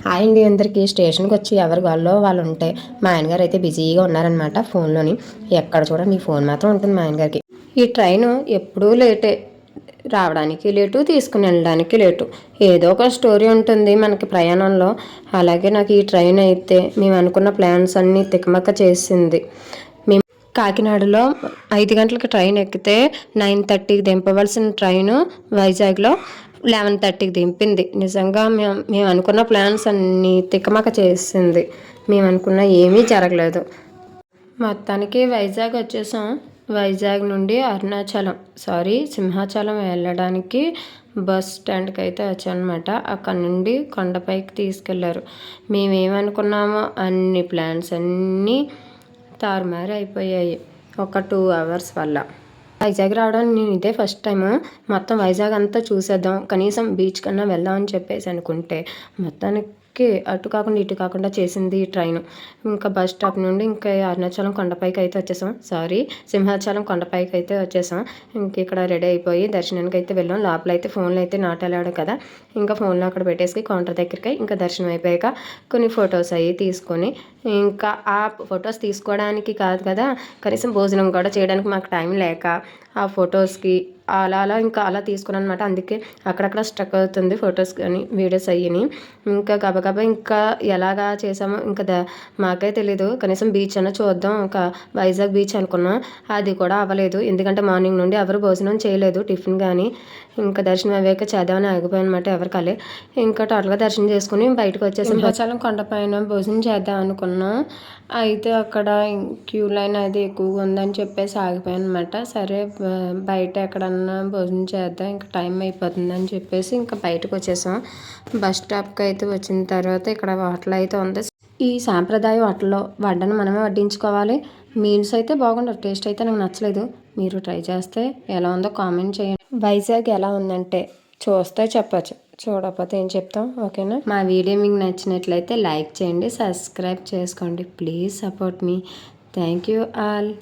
Hi అండి అందరికీ. స్టేషన్కి వచ్చి ఎవరి వాళ్ళలో వాళ్ళు ఉంటే మా ఆయనగారు అయితే బిజీగా ఉన్నారనమాట ఫోన్లోని. ఎక్కడ చూడండి ఈ ఫోన్ మాత్రం ఉంటుంది మా ఆయనగారికి. ఈ ట్రైను ఎప్పుడూ లేటే, రావడానికి లేటు, తీసుకుని వెళ్ళడానికి లేటు. ఏదో ఒక స్టోరీ ఉంటుంది మనకి ప్రయాణంలో. అలాగే నాకు ఈ ట్రైన్ అయితే మేము అనుకున్న ప్లాన్స్ అన్నీ తికమక చేసింది. మేము కాకినాడలో 5 గంటలకి ట్రైన్ ఎక్కితే 9:30కి దింపవలసిన ట్రైను వైజాగ్లో 11:30కి దింపింది. నిజంగా మేము అనుకున్న ప్లాన్స్ అన్నీ తికమక చేసింది. మేము అనుకున్న ఏమీ జరగలేదు. మొత్తానికి వైజాగ్ వచ్చేసాం. వైజాగ్ నుండి సింహాచలం వెళ్ళడానికి బస్ స్టాండ్కి అయితే వచ్చామన్నమాట. అక్కడ నుండి కొండపైకి తీసుకెళ్లారు. మేమేమనుకున్నామో అన్ని ప్లాన్స్ అన్నీ తారుమారు అయిపోయాయి ఒక 2 అవర్స్ వల్ల. వైజాగ్ రావడానికి నేను ఇదే ఫస్ట్ టైము. మొత్తం వైజాగ్ అంతా చూసేద్దాం, కనీసం బీచ్ కన్నా వెళ్దాం అని చెప్పేసి అనుకుంటే మొత్తానికి అటు కాకుండా ఇటు కాకుండా చేసింది ఈ ట్రైన్. ఇంకా బస్ స్టాప్ నుండి ఇంకా అరుణాచలం కొండపైకి అయితే వచ్చేసాం. సింహాచలం కొండపైకి అయితే వచ్చేసాం. ఇంక ఇక్కడ రెడీ అయిపోయి దర్శనానికి అయితే వెళ్ళాం. లోపల అయితే ఫోన్లు అయితే నాట్ అలౌడ్ కదా. ఇంకా ఫోన్లో అక్కడ పెట్టేసి కౌంటర్ దగ్గరికి ఇంకా దర్శనం అయిపోయాక కొన్ని ఫొటోస్ అవి తీసుకొని, ఇంకా ఆ ఫొటోస్ తీసుకోవడానికి కాదు కదా, కనీసం భోజనం కూడా చేయడానికి మాకు టైం లేక ఆ ఫొటోస్కి అలా తీసుకున్నాను అనమాట. అందుకే అక్కడక్కడ స్ట్రక్ అవుతుంది ఫొటోస్ కానీ వీడియోస్ అయ్యి. ఇంకా గబగబా ఇంకా ఎలాగా చేసామో ఇంకా మాకే తెలీదు. కనీసం బీచ్ అన్న చూద్దాం, ఇంకా వైజాగ్ బీచ్ అనుకున్నాం. అది కూడా అవ్వలేదు, ఎందుకంటే మార్నింగ్ నుండి ఎవరు భోజనం చేయలేదు, టిఫిన్ కానీ. ఇంకా దర్శనం అయ్యాక చేద్దామని ఆగిపోయాను అనమాట ఎవరికాలే. ఇంకా టోటల్గా దర్శనం చేసుకుని బయటకు వచ్చేసి సింహాచలం కొండపైన భోజనం చేద్దాం అనుకున్నాం. అయితే అక్కడ క్యూ లైన్ అది ఎక్కువగా ఉందని చెప్పేసి ఆగిపోయాను అనమాట. సరే బయట ఎక్కడన్నా భోజనం చేద్దాం, ఇంకా టైం అయిపోతుందని చెప్పేసి ఇంకా బయటకు వచ్చేసాం. బస్ స్టాప్కి అయితే వచ్చిన తర్వాత ఇక్కడ హోటల్ అయితే ఉంది. ఈ సాంప్రదాయ హోటల్లో వడ్డను మనమే వడ్డించుకోవాలి. మీల్స్ అయితే బాగుండవు, టేస్ట్ అయితే నాకు నచ్చలేదు. మీరు ట్రై చేస్తే ఎలా ఉందో కామెంట్ చేయండి. వైజాగ్ ఎలా ఉందంటే చూస్తే చెప్పచ్చు, చూడకపోతే ఏం చెప్తాం. ఓకేనా? మా వీడియో మీకు నచ్చినట్లయితే లైక్ చేయండి, సబ్స్క్రైబ్ చేసుకోండి. Please support me. Thank you all.